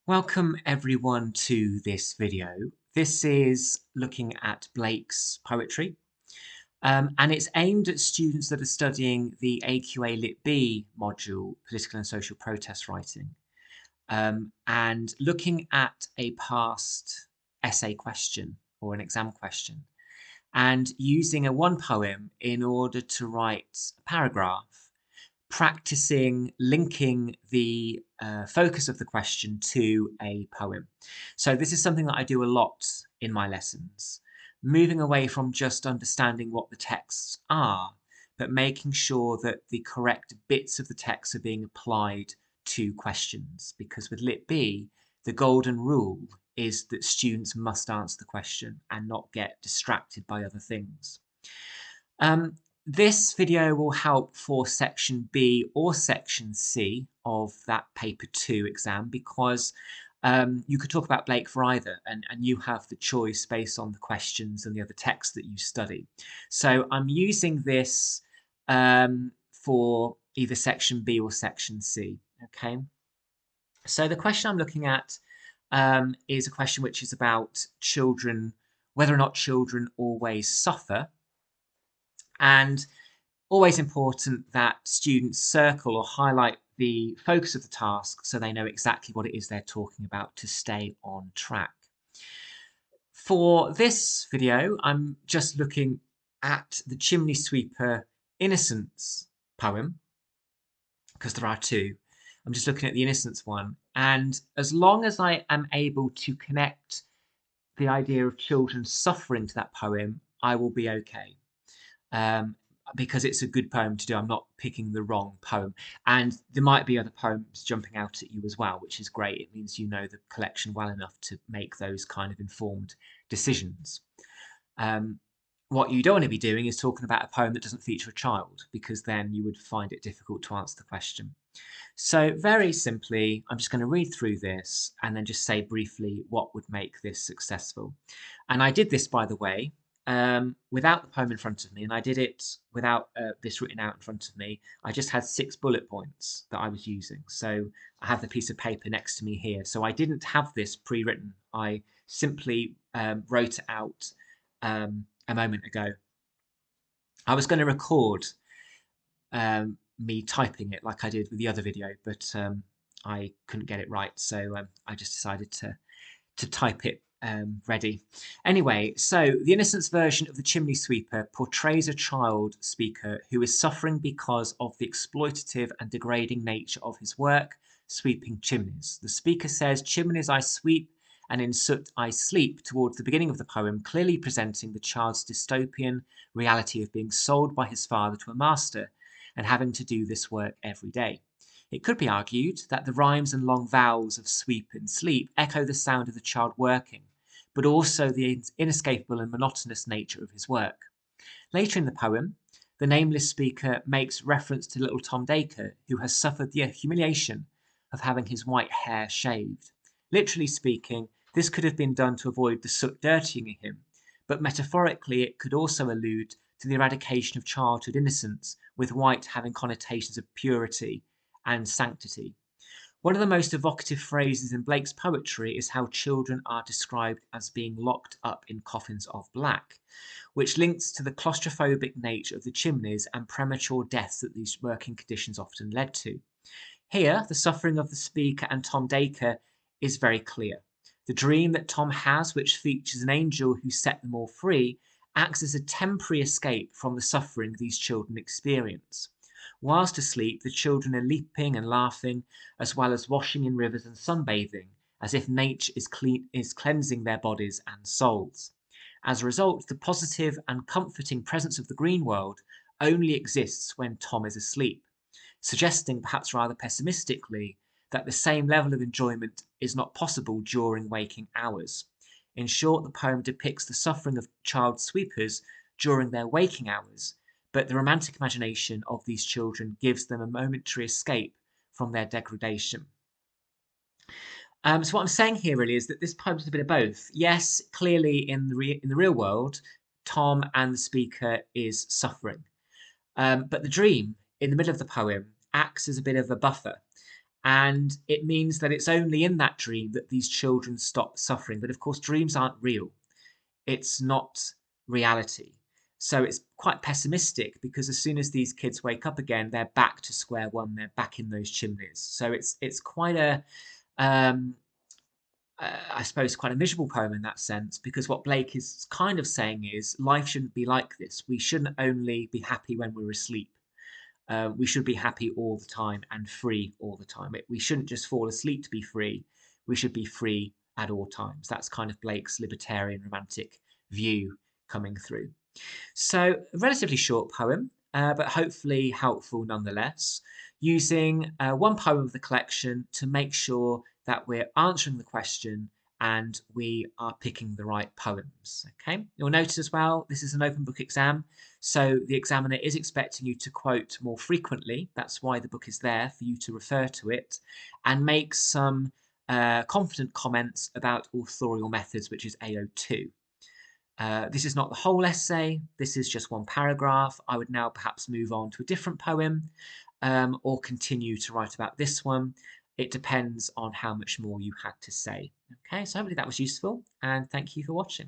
Welcome everyone to this video. This is looking at Blake's poetry, and it's aimed at students that are studying the AQA Lit B module, Political and Social Protest Writing, and looking at a past essay question or an exam question, and using a one poem in order to write a paragraph, practicing linking the focus of the question to a poem. So this is something that I do a lot in my lessons, moving away from just understanding what the texts are, but making sure that the correct bits of the text are being applied to questions. Because with Lit B, the golden rule is that students must answer the question and not get distracted by other things. This video will help for section B or section C of that paper 2 exam because you could talk about Blake for either and you have the choice based on the questions and the other texts that you study. So I'm using this for either section B or section C. Okay. So the question I'm looking at is a question which is about children, whether or not children always suffer. And always important that students circle or highlight the focus of the task so they know exactly what it is they're talking about to stay on track. For this video, I'm just looking at the Chimney Sweeper Innocence poem, because there are two. I'm just looking at the Innocence one. And as long as I am able to connect the idea of children suffering to that poem, I will be okay. Because it's a good poem to do. I'm not picking the wrong poem. And there might be other poems jumping out at you as well, which is great. It means you know the collection well enough to make those kind of informed decisions. What you don't want to be doing is talking about a poem that doesn't feature a child, because then you would find it difficult to answer the question. So very simply, I'm just going to read through this and then just say briefly what would make this successful. And I did this, by the way, without the poem in front of me, and I did it without this written out in front of me. I just had 6 bullet points that I was using. So I have the piece of paper next to me here. So I didn't have this pre-written. I simply wrote it out a moment ago. I was going to record me typing it like I did with the other video, but I couldn't get it right. So I just decided to type it ready. Anyway, so the Innocence version of the Chimney Sweeper portrays a child speaker who is suffering because of the exploitative and degrading nature of his work, sweeping chimneys. The speaker says, "Chimneys I sweep, and in soot I sleep," towards the beginning of the poem, clearly presenting the child's dystopian reality of being sold by his father to a master and having to do this work every day. It could be argued that the rhymes and long vowels of sweep and sleep echo the sound of the child working, but also the inescapable and monotonous nature of his work. Later in the poem, the nameless speaker makes reference to little Tom Dacre, who has suffered the humiliation of having his white hair shaved. Literally speaking, this could have been done to avoid the soot dirtying him, but metaphorically it could also allude to the eradication of childhood innocence, with white having connotations of purity and sanctity. One of the most evocative phrases in Blake's poetry is how children are described as being locked up in coffins of black, which links to the claustrophobic nature of the chimneys and premature deaths that these working conditions often led to. Here, the suffering of the speaker and Tom Dacre is very clear. The dream that Tom has, which features an angel who set them all free, acts as a temporary escape from the suffering these children experience. Whilst asleep, the children are leaping and laughing, as well as washing in rivers and sunbathing, as if nature is cleansing their bodies and souls. As a result, the positive and comforting presence of the green world only exists when Tom is asleep, suggesting, perhaps rather pessimistically, that the same level of enjoyment is not possible during waking hours. In short, the poem depicts the suffering of child sweepers during their waking hours, but the romantic imagination of these children gives them a momentary escape from their degradation. So what I'm saying here really is that this poem is a bit of both. Yes, clearly in the real world, Tom and the speaker is suffering, but the dream in the middle of the poem acts as a bit of a buffer, And it means that it's only in that dream that these children stop suffering. But of course, dreams aren't real. It's not reality. So it's quite pessimistic because as soon as these kids wake up again, they're back to square one. They're back in those chimneys. So it's quite a um, I suppose, quite a miserable poem in that sense, because what Blake is kind of saying is life shouldn't be like this. We shouldn't only be happy when we're asleep. We should be happy all the time and free all the time. We shouldn't just fall asleep to be free. We should be free at all times. That's kind of Blake's libertarian romantic view coming through. So, a relatively short poem, but hopefully helpful nonetheless, using one poem of the collection to make sure that we're answering the question and we are picking the right poems. Okay, you'll notice as well, this is an open book exam, so the examiner is expecting you to quote more frequently. That's why the book is there, for you to refer to it and make some confident comments about authorial methods, which is AO2. This is not the whole essay, this is just one paragraph. I would now perhaps move on to a different poem or continue to write about this one. It depends on how much more you had to say. Okay, so hopefully that was useful and thank you for watching.